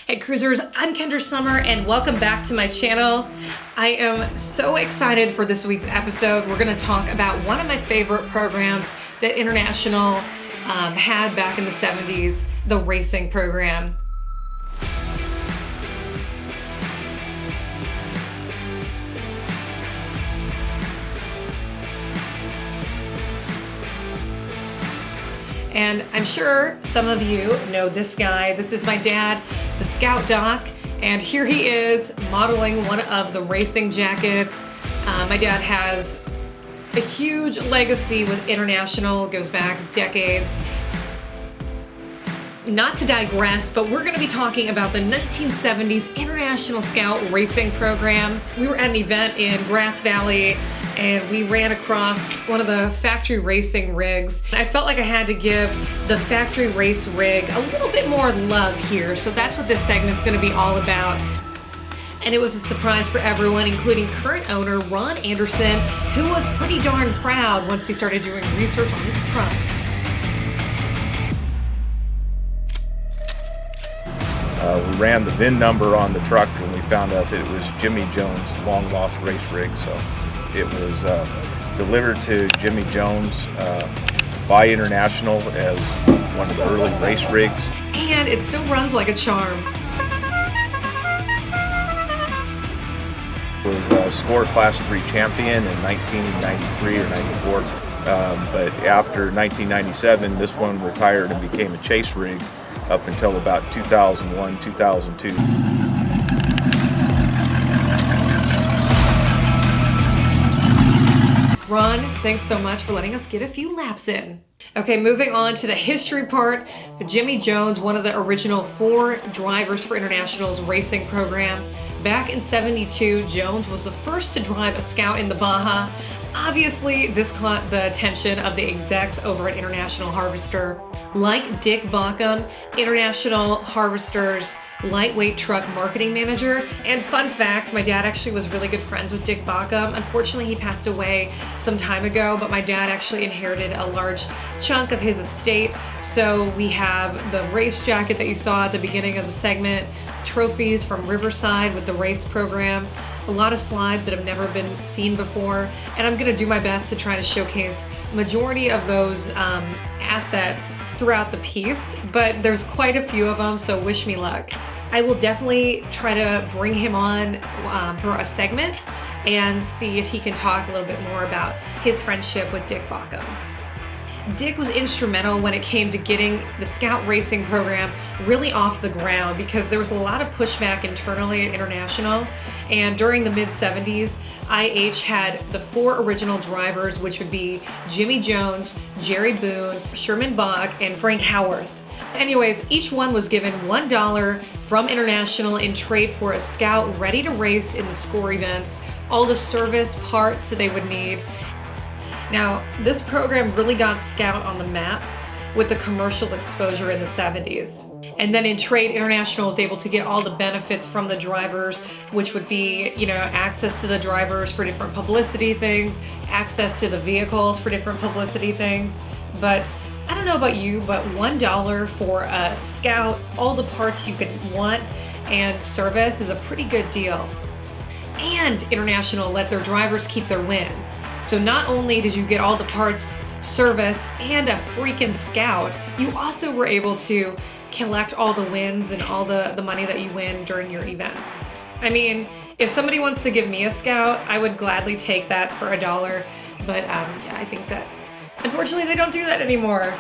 Hey Cruisers, I'm Kendra Sommer and welcome back to my channel. I am so excited for this week's episode. We're going to talk about one of my favorite programs that International had back in the 70s, the racing program. And I'm sure some of you know this guy. This is my dad, the Scout Doc, and here he is modeling one of the racing jackets. My dad has a huge legacy with International, goes back decades. Not to digress, but we're gonna be talking about the 1970s International Scout Racing Program. We were at an event in Grass Valley and we ran across one of the factory racing rigs. I felt like I had to give the factory race rig a little bit more love here, so that's what this segment's gonna be all about. And it was a surprise for everyone, including current owner Ron Anderson, who was pretty darn proud once he started doing research on this truck. We ran the VIN number on the truck and we found out that it was Jimmy Jones' long lost race rig. So it was delivered to Jimmy Jones by International as one of the early race rigs. And it still runs like a charm. It was a SCORE Class 3 champion in 1993 or 94. But after 1997, this one retired and became a chase rig up until about 2001, 2002. Ron, thanks so much for letting us get a few laps in. Okay, moving on to the history part. Jimmy Jones, one of the original 4 drivers for International's racing program. Back in '72, Jones was the first to drive a Scout in the Baja. Obviously, this caught the attention of the execs over at International Harvester. Like Dick Baucom, International Harvester's lightweight truck marketing manager. And fun fact, my dad actually was really good friends with Dick Baucom. Unfortunately, he passed away some time ago, but my dad actually inherited a large chunk of his estate. So we have the race jacket that you saw at the beginning of the segment, trophies from Riverside with the race program, a lot of slides that have never been seen before, and I'm gonna do my best to try to showcase majority of those assets throughout the piece, but there's quite a few of them, so wish me luck. I will definitely try to bring him on for a segment and see if he can talk a little bit more about his friendship with Dick Baucom. Dick was instrumental when it came to getting the Scout racing program really off the ground because there was a lot of pushback internally at International. And during the mid-70s, IH had the 4 original drivers, which would be Jimmy Jones, Jerry Boone, Sherman Bach, and Frank Howarth. Anyways, each one was given $1 from International in trade for a Scout ready to race in the SCORE events, all the service parts that they would need. Now, this program really got Scout on the map with the commercial exposure in the 70s. And then in trade, International was able to get all the benefits from the drivers, which would be, access to the drivers for different publicity things, access to the vehicles for different publicity things. But I don't know about you, but $1 for a Scout, all the parts you could want and service is a pretty good deal. And International let their drivers keep their wins. So not only did you get all the parts, service, and a freaking Scout, you also were able to collect all the wins and all the money that you win during your event. I mean, if somebody wants to give me a Scout, I would gladly take that for $1. But yeah, I think that unfortunately they don't do that anymore.